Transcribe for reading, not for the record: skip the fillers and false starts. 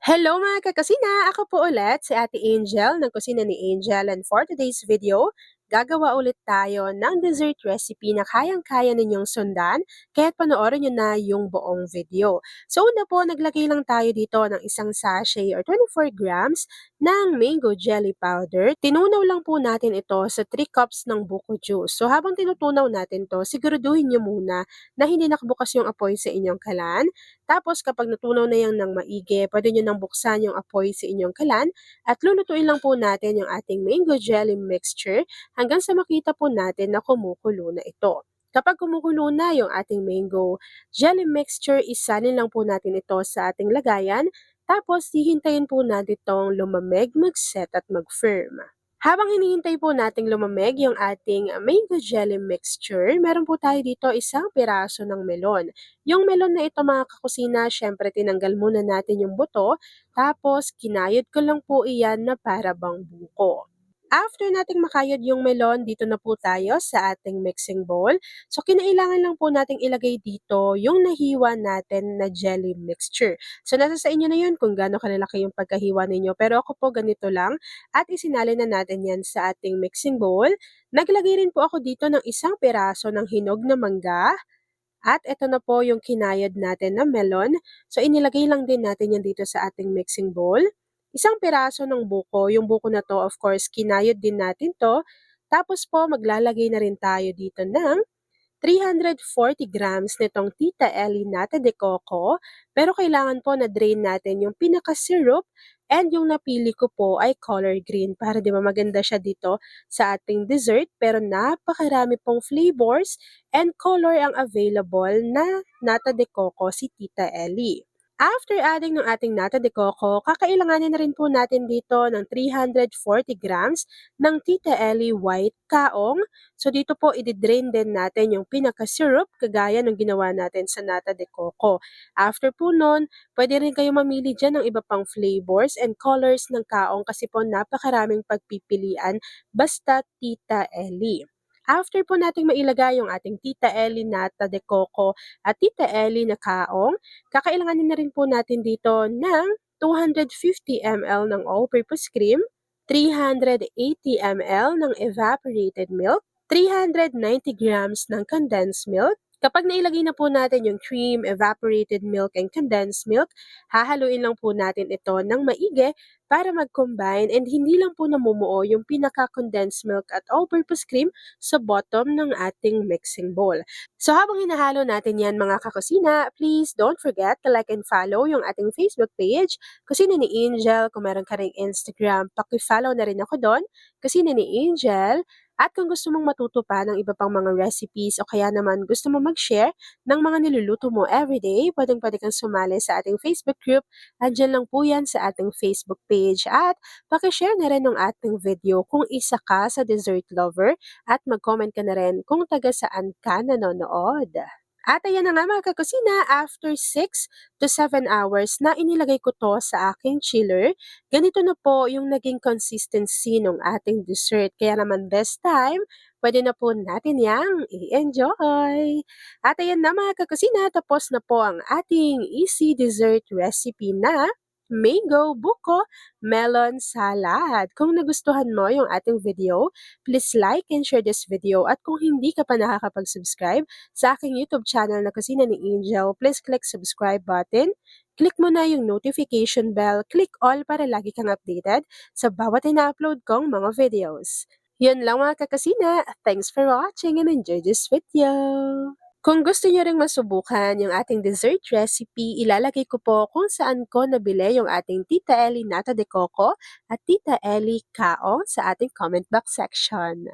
Hello mga kakasina! Ako po ulit si Ate Angel ng Kusina ni Angel, and for today's video, gagawa ulit tayo ng dessert recipe na kayang-kaya ninyong sundan kaya't panoorin nyo na yung buong video. So una po, naglagay lang tayo dito ng isang sachet or 24 grams ng mango jelly powder. Tinunaw lang po natin ito sa 3 cups ng buko juice. So habang tinutunaw natin to, siguraduhin nyo muna na hindi nakabukas yung apoy sa inyong kalan. Tapos kapag natunaw na yan ng maigi, pwede nyo nang buksan yung apoy sa inyong kalan at lulutuin lang po natin yung ating mango jelly mixture hanggang sa makita po natin na kumukulo na ito. Kapag kumukulo na yung ating mango jelly mixture, isanin lang po natin ito sa ating lagayan. Tapos hihintayin po natin itong lumamig, mag-set at mag-firm. Habang hinihintay po nating lumamig yung ating mango jelly mixture, meron po tayo dito isang piraso ng melon. Yung melon na ito mga kakusina, syempre tinanggal muna natin yung buto, tapos kinayod ko lang po iyan na para bang buko. After nating makayod yung melon, dito na po tayo sa ating mixing bowl. So, kinailangan lang po nating ilagay dito yung nahiwa natin na jelly mixture. So, nasa sa inyo na yun kung gaano kalalaki yung pagkahiwa ninyo. Pero ako po ganito lang at isinali na natin yan sa ating mixing bowl. Naglagay rin po ako dito ng isang piraso ng hinog na mangga. At ito na po yung kinayod natin na melon. So, inilagay lang din natin yan dito sa ating mixing bowl. Isang piraso ng buko. Yung buko na to, of course, kinayod din natin to. Tapos po, maglalagay na rin tayo dito ng 340 grams nitong Tita Ellie Nata de Coco, pero kailangan po na drain natin yung pinaka-syrup and yung napili ko po ay color green para di ba maganda siya dito sa ating dessert, pero napakarami pong flavors and color ang available na Nata de Coco si Tita Ellie. After adding ng ating nata de coco, kakailanganin na rin po natin dito ng 340 grams ng Tita Ellie White Kaong. So dito po i-drain din natin yung pinaka-syrup kagaya ng ginawa natin sa nata de coco. After po nun, pwede rin kayo mamili dyan ng iba pang flavors and colors ng kaong kasi po napakaraming pagpipilian basta Tita Ellie. After po nating mailagay yung ating Tita Ellie Nata de Coco at Tita Ellie na kaong, kakailanganin na rin po natin dito ng 250 ml ng all-purpose cream, 380 ml ng evaporated milk, 390 grams ng condensed milk. Kapag nailagay na po natin yung cream, evaporated milk, and condensed milk, hahaluin lang po natin ito ng maigi para mag-combine and hindi lang po namumuo yung pinaka-condensed milk at all-purpose cream sa bottom ng ating mixing bowl. So habang hinahalo natin yan mga kakusina, please don't forget to like and follow yung ating Facebook page, Kusina ni Angel. Kung meron ka ring Instagram, paki-follow na rin ako doon, Kusina ni Angel. At kung gusto mong matuto pa ng iba pang mga recipes o kaya naman gusto mo mag-share ng mga niluluto mo everyday, pwedeng-pwede kang sumali sa ating Facebook group. Andyan lang po yan sa ating Facebook page. At paki-share na rin ng ating video kung isa ka sa dessert lover at mag-comment ka na rin kung taga saan ka nanonood. At ayan na nga mga kakusina, after 6 to 7 hours na inilagay ko to sa aking chiller, ganito na po yung naging consistency ng ating dessert. Kaya naman this time, pwede na po natin yang i-enjoy. At ayan na mga kakusina, tapos na po ang ating easy dessert recipe na mango buko melon salad. Kung nagustuhan mo yung ating video, please like and share this video. At kung hindi ka pa nakakapag-subscribe sa aking YouTube channel na Kusina ni Angel, please click subscribe button. Click mo na yung notification bell, click all para lagi kang updated sa bawat ina-upload kong mga videos. Yun lang mga kakasina. Thanks for watching and enjoy this video. Kung gusto niyo ring masubukan yung ating dessert recipe, ilalagay ko po kung saan ko nabili yung ating Tita Ellie Nata de Coco at Tita Ellie Kaong sa ating comment box section.